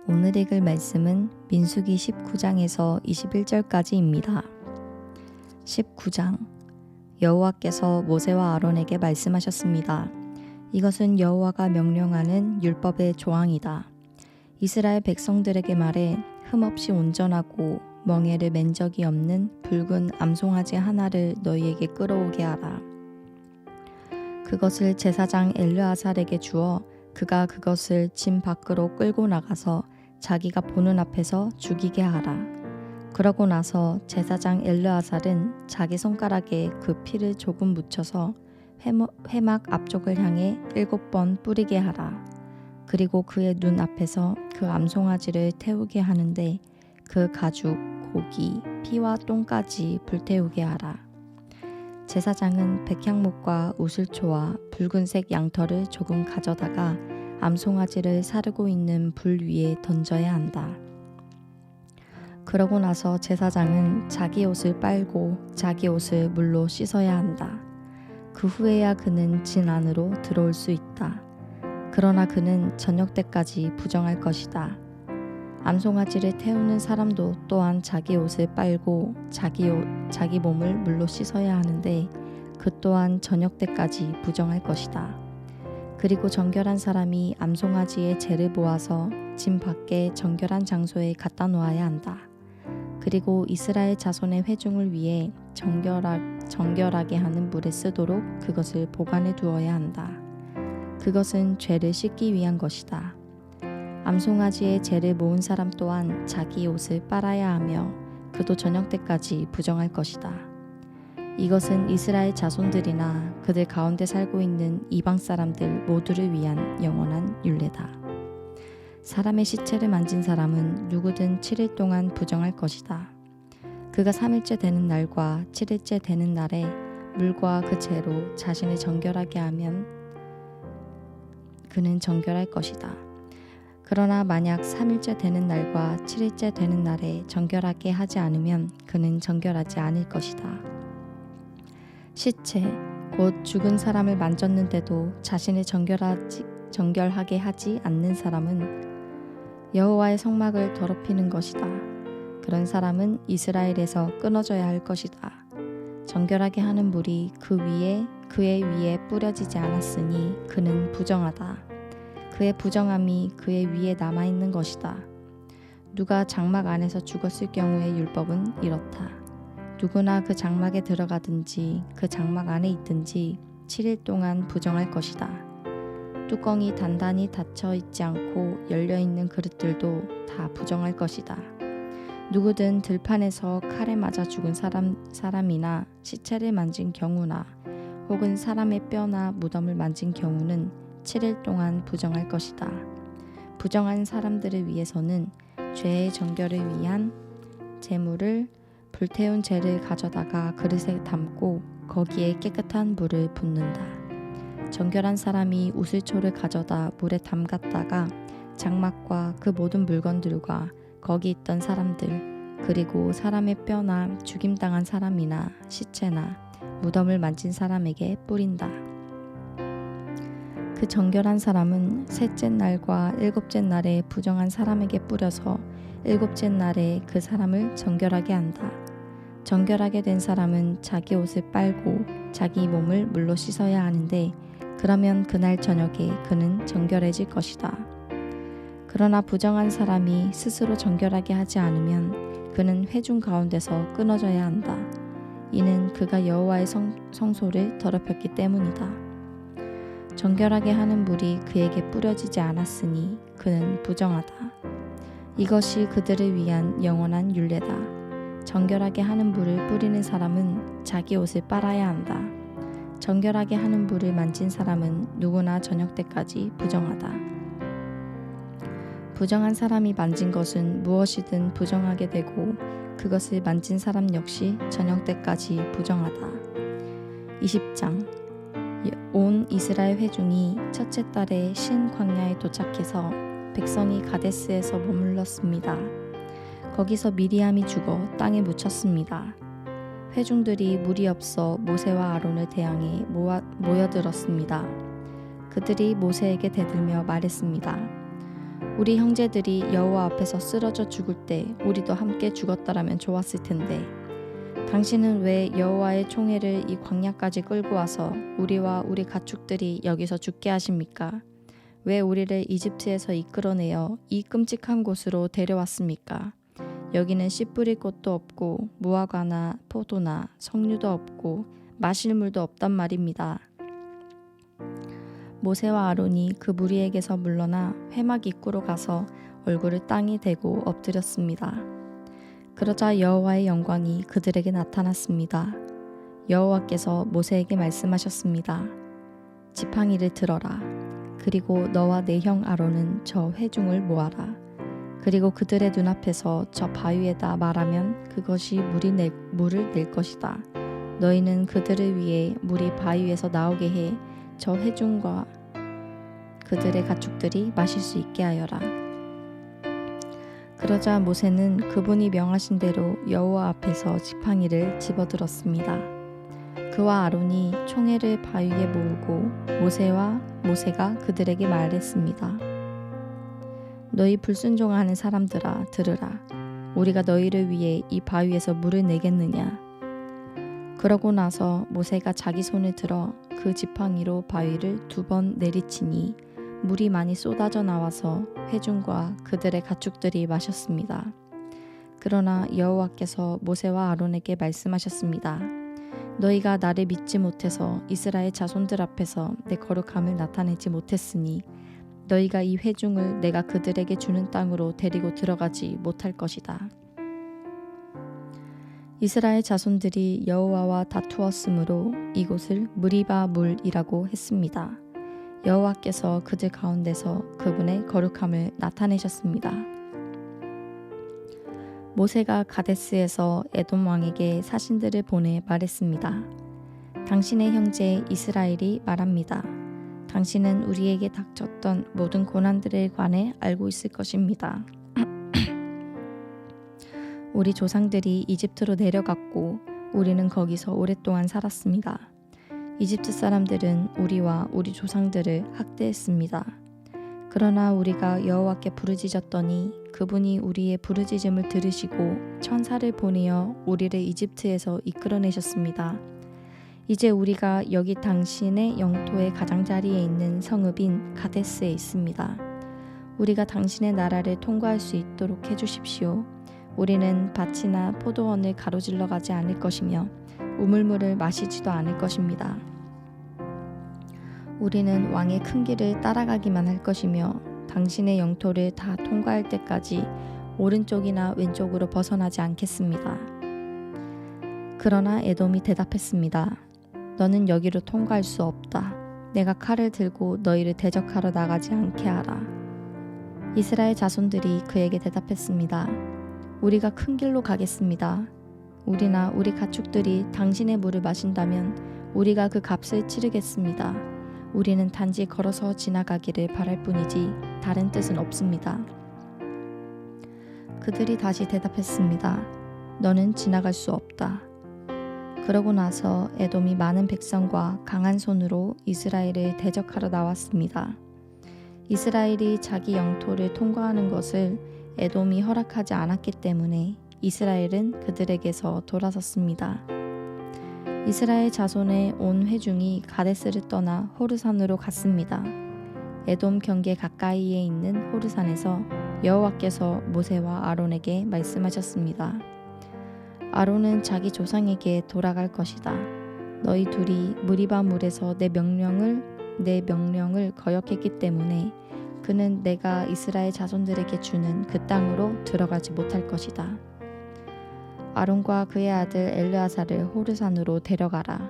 오늘 읽을 말씀은 민수기 19장에서 21절까지입니다. 19장 여호와께서 모세와 아론에게 말씀하셨습니다. 이것은 여호와가 명령하는 율법의 조항이다. 이스라엘 백성들에게 말해 흠없이 온전하고 멍에를 맨 적이 없는 붉은 암송아지 하나를 너희에게 끌어오게 하라. 그것을 제사장 엘르아살에게 주어 그가 그것을 진 밖으로 끌고 나가서 자기가 보는 앞에서 죽이게 하라. 그러고 나서 제사장 엘르아살은 자기 손가락에 그 피를 조금 묻혀서 회막 앞쪽을 향해 7번 뿌리게 하라. 그리고 그의 눈 앞에서 그 암송아지를 태우게 하는데 그 가죽, 고기, 피와 똥까지 불태우게 하라. 제사장은 백향목과 우슬초와 붉은색 양털을 조금 가져다가 암송아지를 사르고 있는 불 위에 던져야 한다. 그러고 나서 제사장은 자기 옷을 빨고 자기 옷을 물로 씻어야 한다. 그 후에야 그는 진 안으로 들어올 수 있다. 그러나 그는 저녁 때까지 부정할 것이다. 암송아지를 태우는 사람도 또한 자기 옷을 빨고 자기 몸을 물로 씻어야 하는데 그 또한 저녁 때까지 부정할 것이다. 그리고 정결한 사람이 암송아지의 재를 모아서 진 밖에 정결한 장소에 갖다 놓아야 한다. 그리고 이스라엘 자손의 회중을 위해 정결하게 하는 물에 쓰도록 그것을 보관해 두어야 한다. 그것은 죄를 씻기 위한 것이다. 암송아지의 재를 모은 사람 또한 자기 옷을 빨아야 하며 그도 저녁 때까지 부정할 것이다. 이것은 이스라엘 자손들이나 그들 가운데 살고 있는 이방 사람들 모두를 위한 영원한 율례다. 사람의 시체를 만진 사람은 누구든 7일 동안 부정할 것이다. 그가 3일째 되는 날과 7일째 되는 날에 물과 그 재로 자신을 정결하게 하면 그는 정결할 것이다. 그러나 만약 3일째 되는 날과 7일째 되는 날에 정결하게 하지 않으면 그는 정결하지 않을 것이다. 시체, 곧 죽은 사람을 만졌는데도 자신을 정결하게 하지 않는 사람은 여호와의 성막을 더럽히는 것이다. 그런 사람은 이스라엘에서 끊어져야 할 것이다. 정결하게 하는 물이 그의 위에 뿌려지지 않았으니 그는 부정하다. 그의 부정함이 그의 위에 남아있는 것이다. 누가 장막 안에서 죽었을 경우의 율법은 이렇다. 누구나 그 장막에 들어가든지 그 장막 안에 있든지 7일 동안 부정할 것이다. 뚜껑이 단단히 닫혀 있지 않고 열려있는 그릇들도 다 부정할 것이다. 누구든 들판에서 칼에 맞아 죽은 사람이나 시체를 만진 경우나 혹은 사람의 뼈나 무덤을 만진 경우는 7일 동안 부정할 것이다. 부정한 사람들을 위해서는 죄의 정결을 위한 제물을 불태운 재를 가져다가 그릇에 담고 거기에 깨끗한 물을 붓는다. 정결한 사람이 우슬초를 가져다 물에 담갔다가 장막과 그 모든 물건들과 거기 있던 사람들 그리고 사람의 뼈나 죽임당한 사람이나 시체나 무덤을 만진 사람에게 뿌린다. 그 정결한 사람은 셋째 날과 7째 날에 부정한 사람에게 뿌려서 7째 날에 그 사람을 정결하게 한다. 정결하게 된 사람은 자기 옷을 빨고 자기 몸을 물로 씻어야 하는데 그러면 그날 저녁에 그는 정결해질 것이다. 그러나 부정한 사람이 스스로 정결하게 하지 않으면 그는 회중 가운데서 끊어져야 한다. 이는 그가 여호와의 성소를 더럽혔기 때문이다. 정결하게 하는 물이 그에게 뿌려지지 않았으니 그는 부정하다. 이것이 그들을 위한 영원한 율례다. 정결하게 하는 물을 뿌리는 사람은 자기 옷을 빨아야 한다. 정결하게 하는 물을 만진 사람은 누구나 저녁 때까지 부정하다. 부정한 사람이 만진 것은 무엇이든 부정하게 되고 그것을 만진 사람 역시 저녁 때까지 부정하다. 20장 온 이스라엘 회중이 첫째 달에 신 광야에 도착해서 백성이 가데스에서 머물렀습니다. 거기서 미리암이 죽어 땅에 묻혔습니다. 회중들이 물이 없어 모세와 아론을 대항해 모여들었습니다. 그들이 모세에게 대들며 말했습니다. 우리 형제들이 여호와 앞에서 쓰러져 죽을 때 우리도 함께 죽었더라면 좋았을 텐데 당신은 왜 여호와의 총애를 이 광야까지 끌고 와서 우리와 우리 가축들이 여기서 죽게 하십니까? 왜 우리를 이집트에서 이끌어내어 이 끔찍한 곳으로 데려왔습니까? 여기는 씨 뿌릴 곳도 없고 무화과나 포도나 석류도 없고 마실 물도 없단 말입니다. 모세와 아론이 그 무리에게서 물러나 회막 입구로 가서 얼굴을 땅에 대고 엎드렸습니다. 그러자 여호와의 영광이 그들에게 나타났습니다. 여호와께서 모세에게 말씀하셨습니다. 지팡이를 들어라. 그리고 너와 내 형 아론은 저 회중을 모아라. 그리고 그들의 눈앞에서 저 바위에다 말하면 그것이 물을 낼 것이다. 너희는 그들을 위해 물이 바위에서 나오게 해 저 회중과 그들의 가축들이 마실 수 있게 하여라. 그러자 모세는 그분이 명하신 대로 여호와 앞에서 지팡이를 집어들었습니다. 그와 아론이 총회를 바위에 모으고 모세가 그들에게 말했습니다. 너희 불순종하는 사람들아 들으라. 우리가 너희를 위해 이 바위에서 물을 내겠느냐. 그러고 나서 모세가 자기 손을 들어 그 지팡이로 바위를 2번 내리치니 물이 많이 쏟아져 나와서 회중과 그들의 가축들이 마셨습니다. 그러나 여호와께서 모세와 아론에게 말씀하셨습니다. 너희가 나를 믿지 못해서 이스라엘 자손들 앞에서 내 거룩함을 나타내지 못했으니 너희가 이 회중을 내가 그들에게 주는 땅으로 데리고 들어가지 못할 것이다. 이스라엘 자손들이 여호와와 다투었으므로 이곳을 무리바 물이라고 했습니다. 여호와께서 그들 가운데서 그분의 거룩함을 나타내셨습니다. 모세가 가데스에서 에돔 왕에게 사신들을 보내 말했습니다. 당신의 형제 이스라엘이 말합니다. 당신은 우리에게 닥쳤던 모든 고난들에 관해 알고 있을 것입니다. 우리 조상들이 이집트로 내려갔고 우리는 거기서 오랫동안 살았습니다. 이집트 사람들은 우리와 우리 조상들을 학대했습니다. 그러나 우리가 여호와께 부르짖었더니 그분이 우리의 부르짖음을 들으시고 천사를 보내어 우리를 이집트에서 이끌어내셨습니다. 이제 우리가 여기 당신의 영토의 가장자리에 있는 성읍인 가데스에 있습니다. 우리가 당신의 나라를 통과할 수 있도록 해주십시오. 우리는 밭이나 포도원을 가로질러 가지 않을 것이며 우물물을 마시지도 않을 것입니다. 우리는 왕의 큰 길을 따라가기만 할 것이며 당신의 영토를 다 통과할 때까지 오른쪽이나 왼쪽으로 벗어나지 않겠습니다. 그러나 에돔이 대답했습니다. 너는 여기로 통과할 수 없다. 내가 칼을 들고 너희를 대적하러 나가지 않게 하라. 이스라엘 자손들이 그에게 대답했습니다. 우리가 큰 길로 가겠습니다. 우리나 우리 가축들이 당신의 물을 마신다면 우리가 그 값을 치르겠습니다. 우리는 단지 걸어서 지나가기를 바랄 뿐이지 다른 뜻은 없습니다. 그들이 다시 대답했습니다. 너는 지나갈 수 없다. 그러고 나서 에돔이 많은 백성과 강한 손으로 이스라엘을 대적하러 나왔습니다. 이스라엘이 자기 영토를 통과하는 것을 에돔이 허락하지 않았기 때문에 이스라엘은 그들에게서 돌아섰습니다. 이스라엘 자손의 온 회중이 가데스를 떠나 호르산으로 갔습니다. 에돔 경계 가까이에 있는 호르산에서 여호와께서 모세와 아론에게 말씀하셨습니다. 아론은 자기 조상에게 돌아갈 것이다. 너희 둘이 무리바 물에서 내 명령을 거역했기 때문에 그는 내가 이스라엘 자손들에게 주는 그 땅으로 들어가지 못할 것이다. 아론과 그의 아들 엘르아사를 호르산으로 데려가라.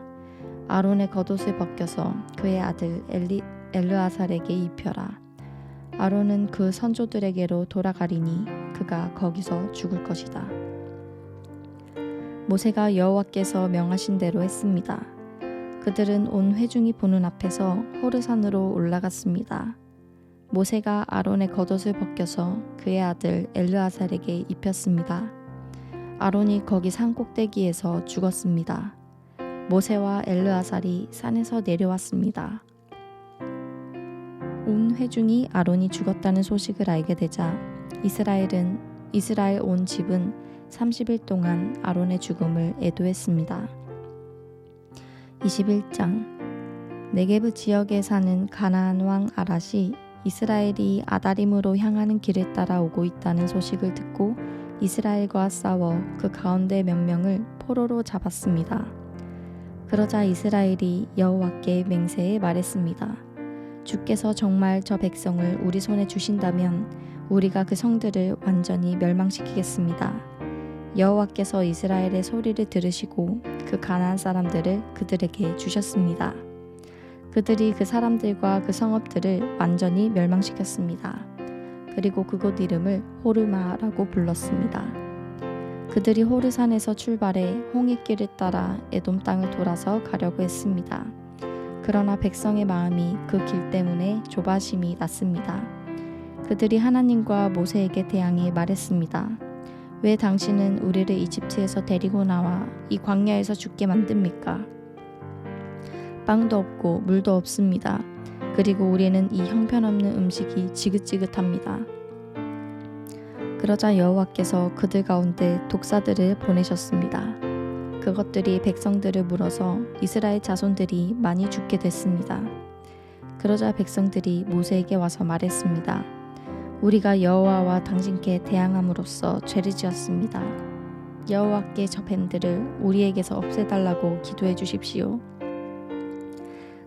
아론의 겉옷을 벗겨서 그의 아들 엘르아살에게 입혀라. 아론은 그 선조들에게로 돌아가리니 그가 거기서 죽을 것이다. 모세가 여호와께서 명하신 대로 했습니다. 그들은 온 회중이 보는 앞에서 호르산으로 올라갔습니다. 모세가 아론의 겉옷을 벗겨서 그의 아들 엘르아살에게 입혔습니다. 아론이 거기 산 꼭대기에서 죽었습니다. 모세와 엘르아살이 산에서 내려왔습니다. 온 회중이 아론이 죽었다는 소식을 알게 되자 이스라엘 온 집은 30일 동안 아론의 죽음을 애도했습니다. 21장 네게브 지역에 사는 가나안 왕 아랏이 이스라엘이 아다림으로 향하는 길을 따라 오고 있다는 소식을 듣고 이스라엘과 싸워 그 가운데 몇 명을 포로로 잡았습니다. 그러자 이스라엘이 여호와께 맹세해 말했습니다. 주께서 정말 저 백성을 우리 손에 주신다면 우리가 그 성들을 완전히 멸망시키겠습니다. 여호와께서 이스라엘의 소리를 들으시고 그 가나안 사람들을 그들에게 주셨습니다. 그들이 그 사람들과 그 성읍들을 완전히 멸망시켰습니다. 그리고 그곳 이름을 호르마라고 불렀습니다. 그들이 호르산에서 출발해 홍해길을 따라 에돔 땅을 돌아서 가려고 했습니다. 그러나 백성의 마음이 그 길 때문에 조바심이 났습니다. 그들이 하나님과 모세에게 대항해 말했습니다. 왜 당신은 우리를 이집트에서 데리고 나와 이 광야에서 죽게 만듭니까? 빵도 없고 물도 없습니다. 그리고 우리는 이 형편없는 음식이 지긋지긋합니다. 그러자 여호와께서 그들 가운데 독사들을 보내셨습니다. 그것들이 백성들을 물어서 이스라엘 자손들이 많이 죽게 됐습니다. 그러자 백성들이 모세에게 와서 말했습니다. 우리가 여호와와 당신께 대항함으로써 죄를 지었습니다. 여호와께 저 뱀들을 우리에게서 없애달라고 기도해 주십시오.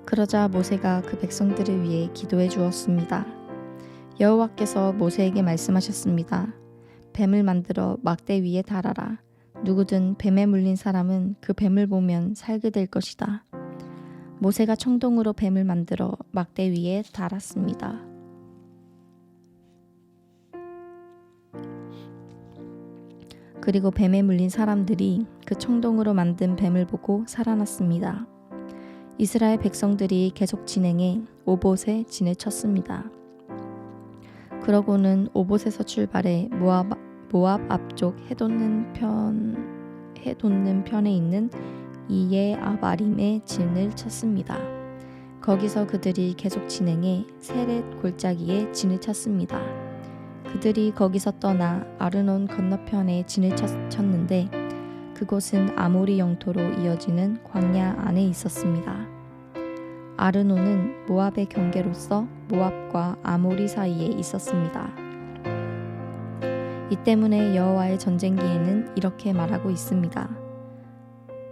그러자 모세가 그 백성들을 위해 기도해 주었습니다. 여호와께서 모세에게 말씀하셨습니다. 뱀을 만들어 막대 위에 달아라. 누구든 뱀에 물린 사람은 그 뱀을 보면 살게 될 것이다. 모세가 청동으로 뱀을 만들어 막대 위에 달았습니다. 그리고 뱀에 물린 사람들이 그 청동으로 만든 뱀을 보고 살아났습니다. 이스라엘 백성들이 계속 진행해 오봇에 진을 쳤습니다. 그러고는 오봇에서 출발해 모압 앞쪽 해돋는 편에 있는 이에 아바림에 진을 쳤습니다. 거기서 그들이 계속 진행해 세렛 골짜기에 진을 쳤습니다. 그들이 거기서 떠나 아르논 건너편에 진을 쳤는데 그곳은 아모리 영토로 이어지는 광야 안에 있었습니다. 아르논은 모압의 경계로서 모압과 아모리 사이에 있었습니다. 이 때문에 여호와의 전쟁기에는 이렇게 말하고 있습니다.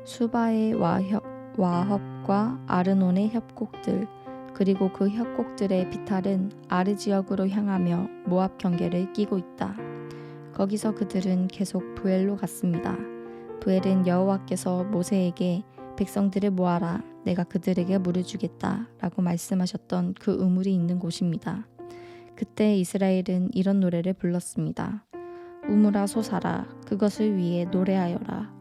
수바의 와협과 아르논의 협곡들 그리고 그 협곡들의 비탈은 아르 지역으로 향하며 모압 경계를 끼고 있다. 거기서 그들은 계속 부엘로 갔습니다. 부엘은 여호와께서 모세에게 백성들을 모아라 내가 그들에게 물을 주겠다 라고 말씀하셨던 그 우물이 있는 곳입니다. 그때 이스라엘은 이런 노래를 불렀습니다. 우물아 솟아라 그것을 위해 노래하여라.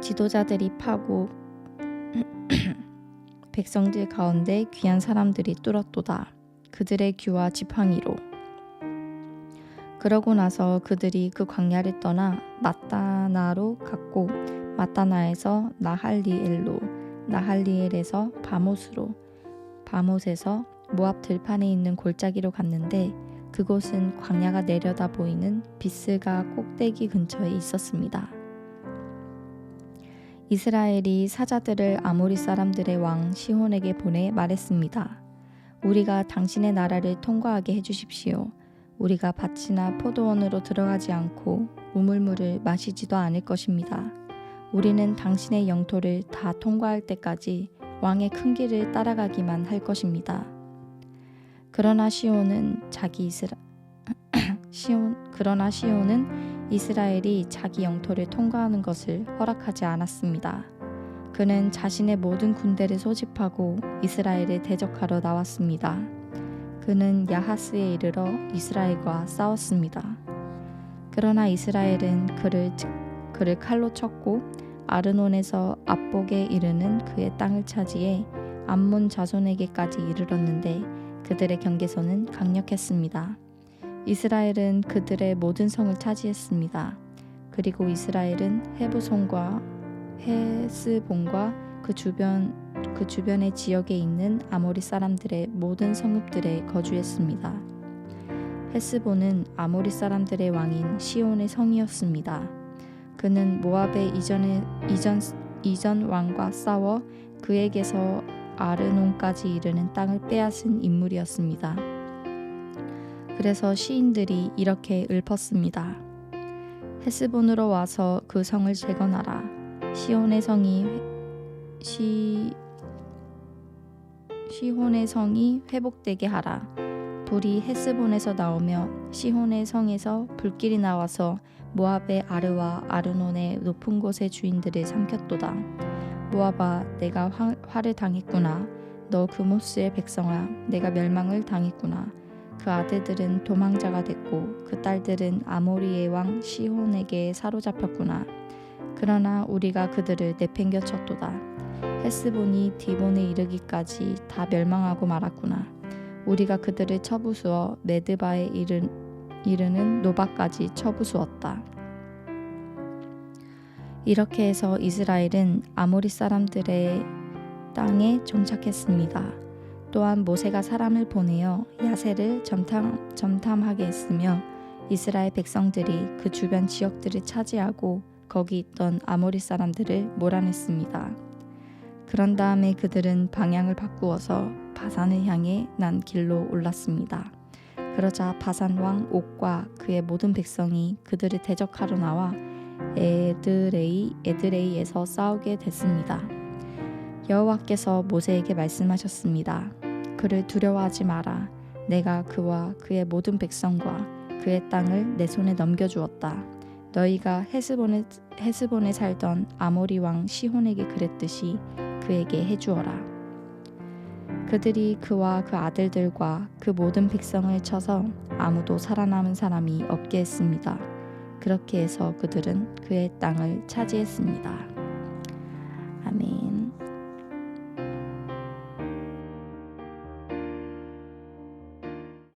지도자들이 파고 백성들 가운데 귀한 사람들이 뚫었도다. 그들의 귀와 지팡이로. 그러고 나서 그들이 그 광야를 떠나 마따나로 갔고 마따나에서 나할리엘로 나할리엘에서 바못으로 바못에서 모압 들판에 있는 골짜기로 갔는데 그곳은 광야가 내려다 보이는 비스가 꼭대기 근처에 있었습니다. 이스라엘이 사자들을 아모리 사람들의 왕 시혼에게 보내 말했습니다. 우리가 당신의 나라를 통과하게 해주십시오. 우리가 밭이나 포도원으로 들어가지 않고 우물물을 마시지도 않을 것입니다. 우리는 당신의 영토를 다 통과할 때까지 왕의 큰 길을 따라가기만 할 것입니다. 그러나 시온은 이스라엘이 자기 영토를 통과하는 것을 허락하지 않았습니다. 그는 자신의 모든 군대를 소집하고 이스라엘을 대적하러 나왔습니다. 그는 야하스에 이르러 이스라엘과 싸웠습니다. 그러나 이스라엘은 그를 칼로 쳤고 아르논에서 압복에 이르는 그의 땅을 차지해 암몬 자손에게까지 이르렀는데 그들의 경계선은 강력했습니다. 이스라엘은 그들의 모든 성을 차지했습니다. 그리고 이스라엘은 헤브손과 헤스본과 그 주변 그 주변의 지역에 있는 아모리 사람들의 모든 성읍들에 거주했습니다. 헤스본은 아모리 사람들의 왕인 시온의 성이었습니다. 그는 모압의 이전 왕과 싸워 그에게서 아르논까지 이르는 땅을 빼앗은 인물이었습니다. 그래서 시인들이 이렇게 읊었습니다. 헤스본으로 와서 그 성을 재건하라. 시혼의 성이 회복되게 하라. 불이 헤스본에서 나오며 시혼의 성에서 불길이 나와서 모압의 아르와 아르논의 높은 곳의 주인들을 삼켰도다. 모압아, 내가 화를 당했구나. 너 그모스의 백성아, 내가 멸망을 당했구나. 그 아들들은 도망자가 됐고 그 딸들은 아모리의 왕 시혼에게 사로잡혔구나. 그러나 우리가 그들을 내팽겨 쳤도다. 헤스본이 디본에 이르기까지 다 멸망하고 말았구나. 우리가 그들을 쳐부수어 메드바에 이르는 노바까지 쳐부수었다. 이렇게 해서 이스라엘은 아모리 사람들의 땅에 정착했습니다. 또한 모세가 사람을 보내어 야세를 점탐하게 했으며 이스라엘 백성들이 그 주변 지역들을 차지하고 거기 있던 아모리 사람들을 몰아냈습니다. 그런 다음에 그들은 방향을 바꾸어서 바산을 향해 난 길로 올랐습니다. 그러자 바산 왕 옥과 그의 모든 백성이 그들을 대적하러 나와 에드레이에서 싸우게 됐습니다. 여호와께서 모세에게 말씀하셨습니다. 그를 두려워하지 마라. 내가 그와 그의 모든 백성과 그의 땅을 내 손에 넘겨주었다. 너희가 헤스본에 살던 아모리 왕 시혼에게 그랬듯이 그에게 해주어라. 그들이 그와 그 아들들과 그 모든 백성을 쳐서 아무도 살아남은 사람이 없게 했습니다. 그렇게 해서 그들은 그의 땅을 차지했습니다. 아멘.